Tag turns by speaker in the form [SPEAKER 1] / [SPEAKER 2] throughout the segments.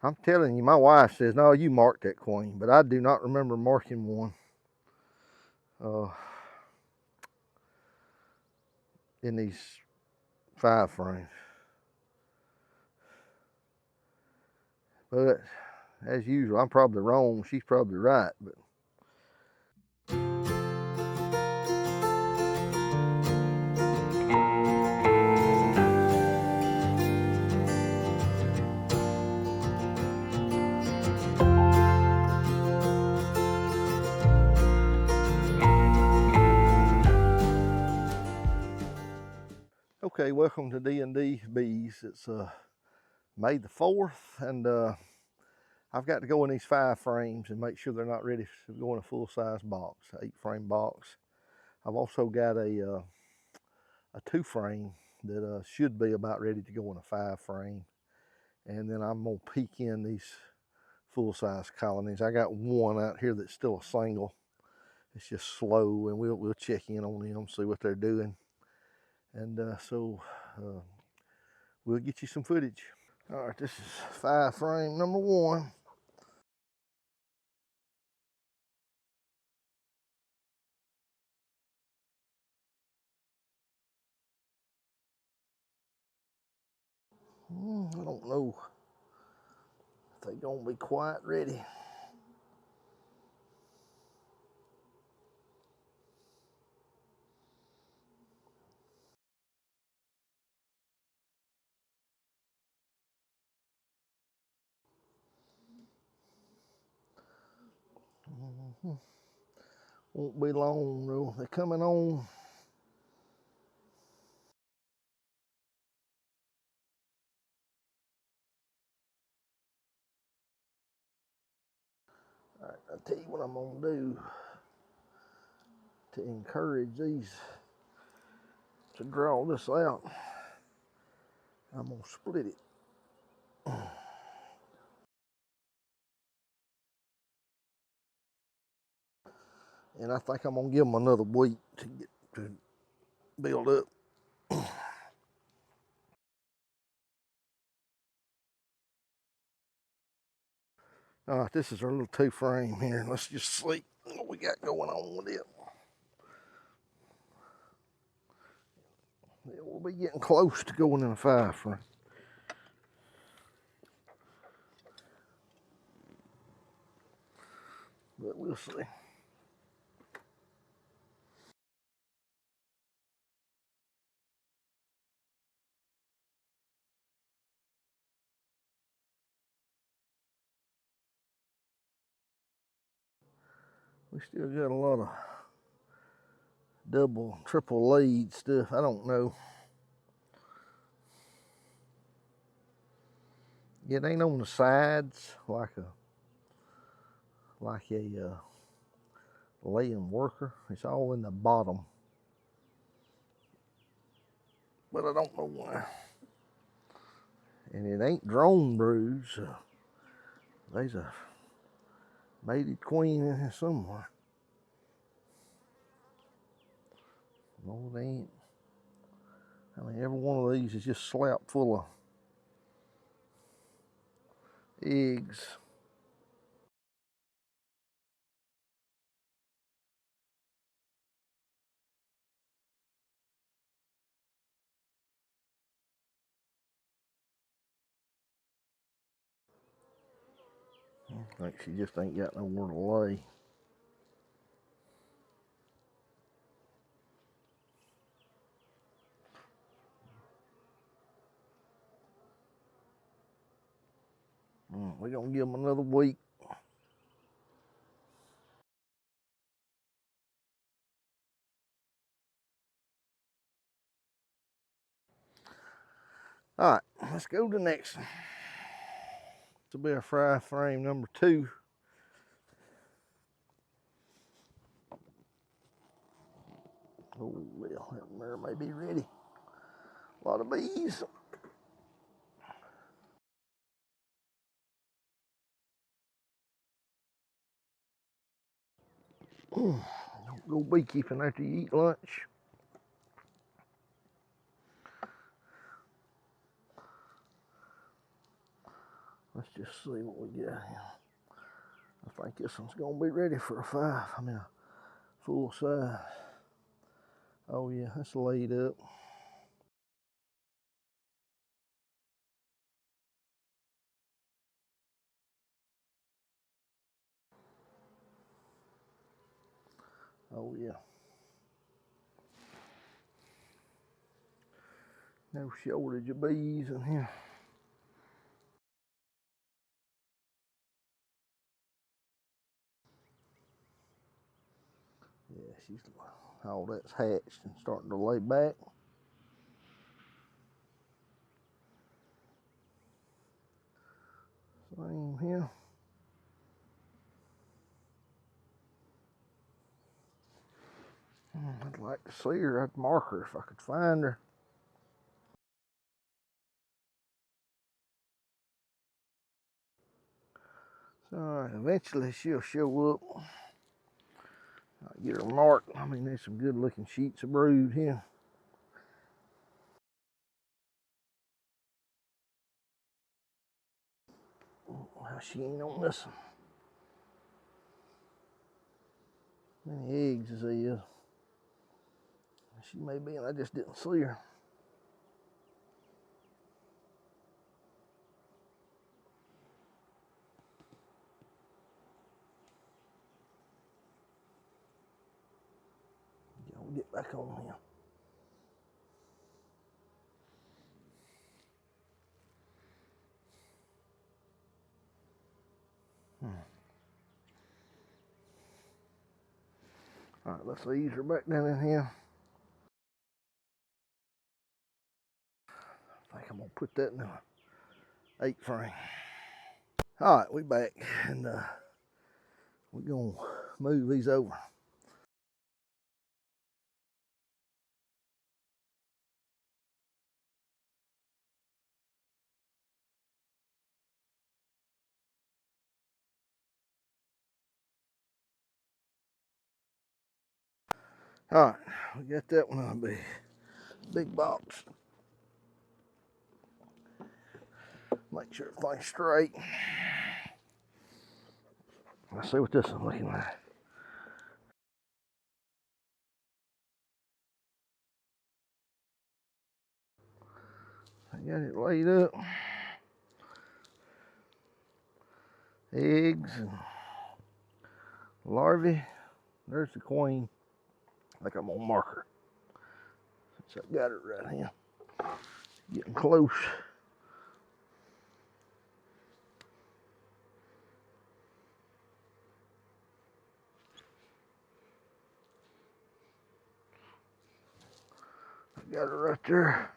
[SPEAKER 1] I'm telling you, my wife says, no, you marked that queen, but I do not remember marking one in these 5 frames. But as usual, I'm probably wrong. She's probably right, but okay, welcome to D&D Bees. It's May the 4th, and I've got to go in these 5 frames and make sure they're not ready to go in a full-size box, 8-frame box. I've also got a 2-frame that should be about ready to go in a 5-frame, and then I'm gonna peek in these full-size colonies. I got one out here that's still a single. It's just slow, and we'll check in on them, see what they're doing, and so we'll get you some footage. All right, this is 5-frame number 1. I don't know if they're gonna be quite ready. Won't be long though. They're coming on. All right, I'll tell you what I'm gonna do to encourage these to draw this out. I'm gonna split it. And I think I'm gonna give them another week to get to build up. All right, this is our little 2-frame here. Let's just see what we got going on with it. Yeah, we'll be getting close to going in a 5-frame. But we'll see. We still got a lot of double, triple lead stuff. I don't know. It ain't on the sides like a laying worker. It's all in the bottom. But I don't know why. And it ain't drone brews. There's a mated queen in here somewhere. No, they ain't. I mean, every one of these is just slapped full of eggs. I think she just ain't got nowhere to lay. We're gonna give them another week. All right, let's go to the next one. This will be our fry frame number 2. Oh, well, that mare may be ready. A lot of bees. Don't go beekeeping after you eat lunch. Let's just see what we got here. I think this one's gonna be ready for a 5. I mean a full size. Oh yeah, it's laid up. Oh yeah. No shortage of bees in here. Yeah, she's all that's hatched and starting to lay back. Same here. I'd like to see her. I'd mark her if I could find her. So eventually she'll show up. I'll get her marked. I mean, there's some good looking sheets of brood here. How she ain't on this one. Many eggs as they is. She may be, and I just didn't see her. Y'all get back on here. All right, let's ease her back down in here. I think I'm gonna put that in an 8 frame. All right, we back, and we're gonna move these over. All right, we got that one on a big box. Make sure everything's straight. Let's see what this is looking like. I got it laid up. Eggs and larvae. There's the queen. I think I'm gonna mark her. Since I got her right here. Getting close. I got her right there.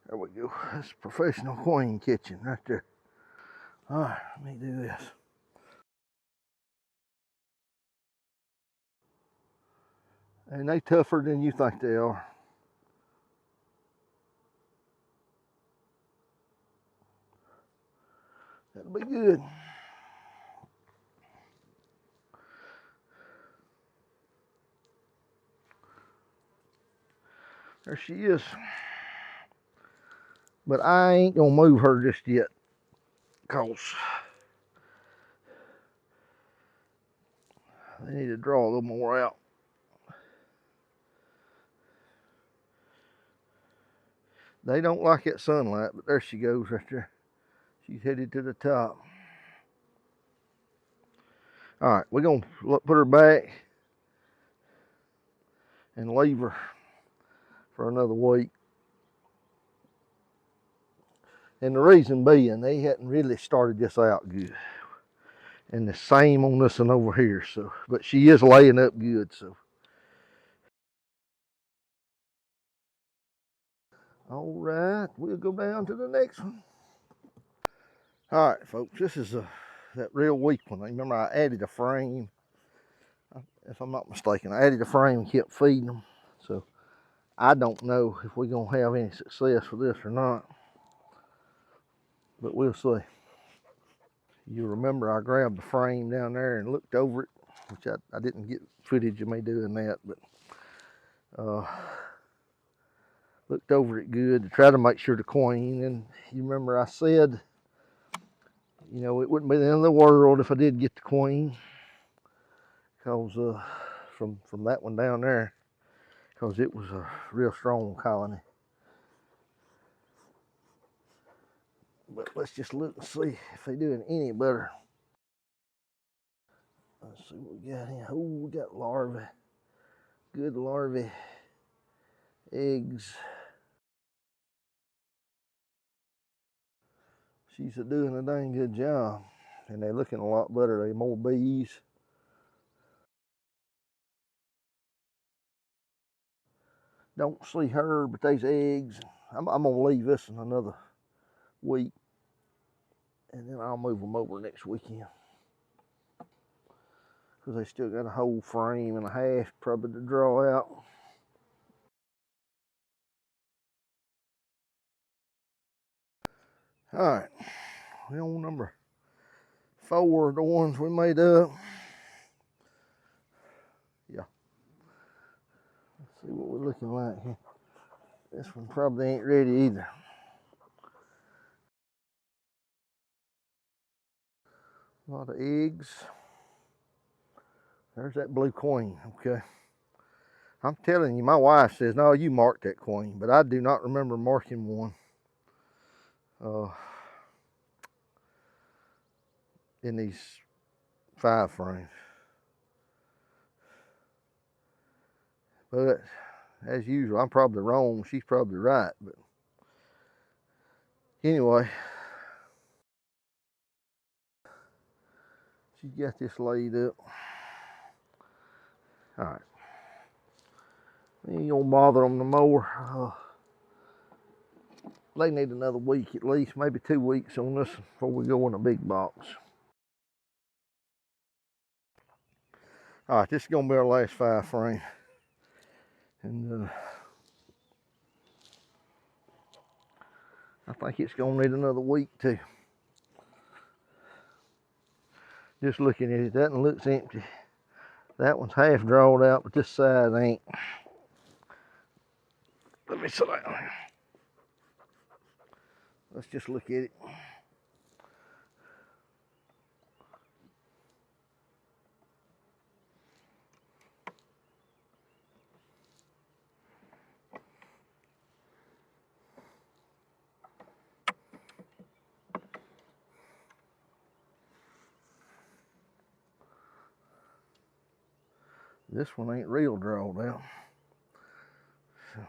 [SPEAKER 1] There we go. That's professional queen kitchen right there. All right, let me do this. And they tougher than you think they are. That'll be good. There she is. But I ain't gonna move her just yet, cause they need to draw a little more out. They don't like that sunlight, but there she goes right there. She's headed to the top. All right, we're gonna put her back and leave her for another week. And the reason being, they hadn't really started this out good. And the same on this one over here. So, but she is laying up good. So, all right, we'll go down to the next one. All right, folks, this is that real weak one. Remember, I added a frame. If I'm not mistaken, I added a frame and kept feeding them. So, I don't know if we're gonna have any success with this or not. But we'll see. You remember I grabbed the frame down there and looked over it, which I didn't get footage of me doing that, but looked over it good to try to make sure the queen. And you remember I said, you know, it wouldn't be the end of the world if I did get the queen, because from that one down there, because it was a real strong colony. But let's just look and see if they're doing any better. Let's see what we got here. Oh, we got larvae. Good larvae. Eggs. She's doing a dang good job. And they're looking a lot better. They're more bees. Don't see her, but there's eggs. I'm going to leave this in another week. And then I'll move them over next weekend. Because they still got a whole frame and a half probably to draw out. Alright, we on number 4, the ones we made up. Yeah. Let's see what we're looking like here. This one probably ain't ready either. A lot of eggs. There's that blue queen, okay. I'm telling you, my wife says, no, you marked that queen, but I do not remember marking one in these 5 frames. But as usual, I'm probably wrong. She's probably right. But anyway, she's got this laid up. All right. We ain't gonna bother them no more. They need another week at least, maybe 2 weeks on this before we go in a big box. All right, this is gonna be our last 5 frame. And I think it's gonna need another week too. Just looking at it, that one looks empty. That one's half drawn out, but this side ain't. Let me sit down. Let's just look at it. This one ain't real drawn out. So.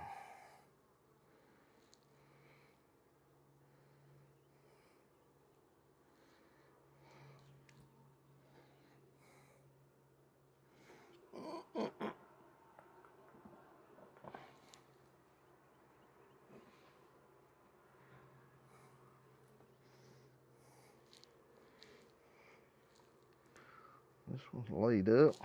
[SPEAKER 1] This one's laid up.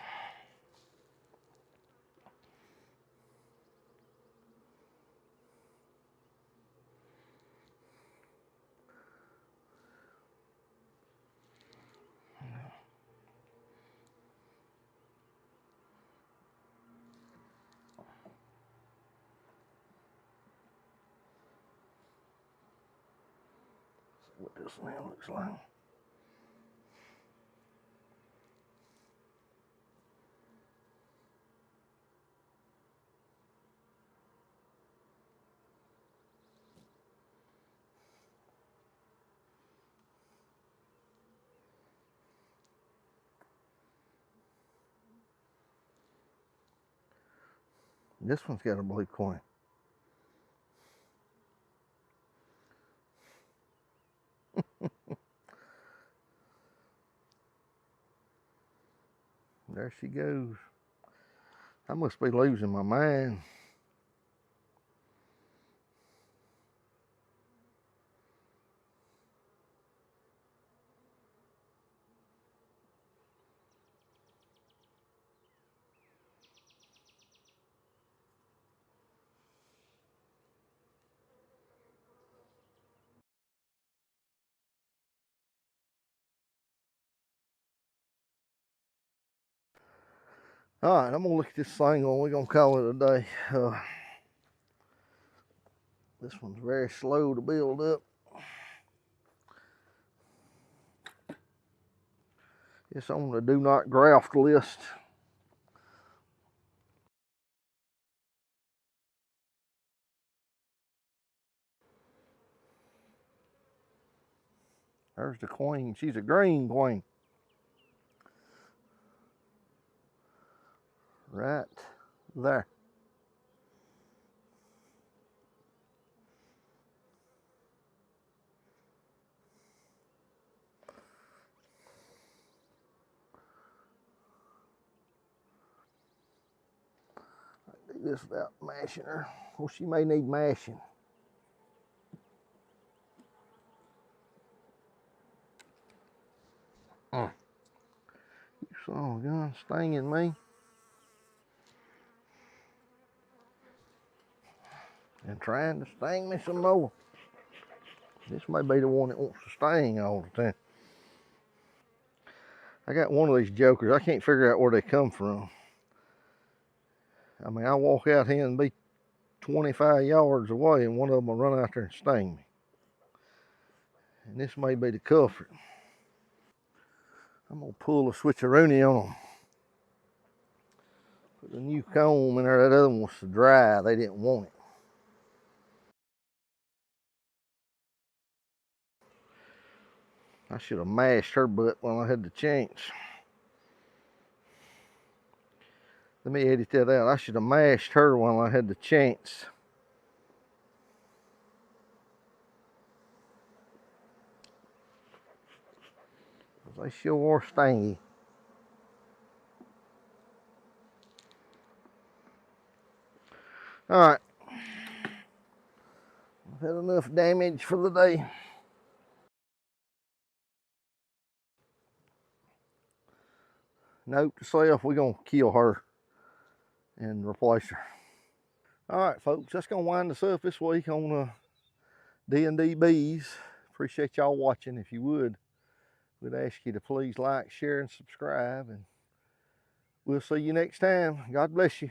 [SPEAKER 1] See what this now looks like. This one's got a blue coin. There she goes. I must be losing my mind. All right, I'm gonna look at this thing and we're gonna call it a day. This one's very slow to build up. It's on the do not graft list. There's the queen. She's a green queen. Right there. Do this without mashing her. Well, she may need mashing. You son of a gun, stinging me. And trying to sting me some more. This may be the one that wants to sting all the time. I got one of these jokers. I can't figure out where they come from. I mean, I walk out here and be 25 yards away and one of them will run out there and sting me. And this may be the culprit. I'm gonna pull a switcheroony on them. Put the new comb in there. That other one was so dry, they didn't want it. I should have mashed her butt when I had the chance. Let me edit that out. I should have mashed her while I had the chance. They sure are stingy. All right. I've had enough damage for the day. Note to self, we're going to kill her and replace her. All right, folks, that's going to wind us up this week on D&D Bees. Appreciate y'all watching. If you would, we'd ask you to please like, share, and subscribe. And we'll see you next time. God bless you.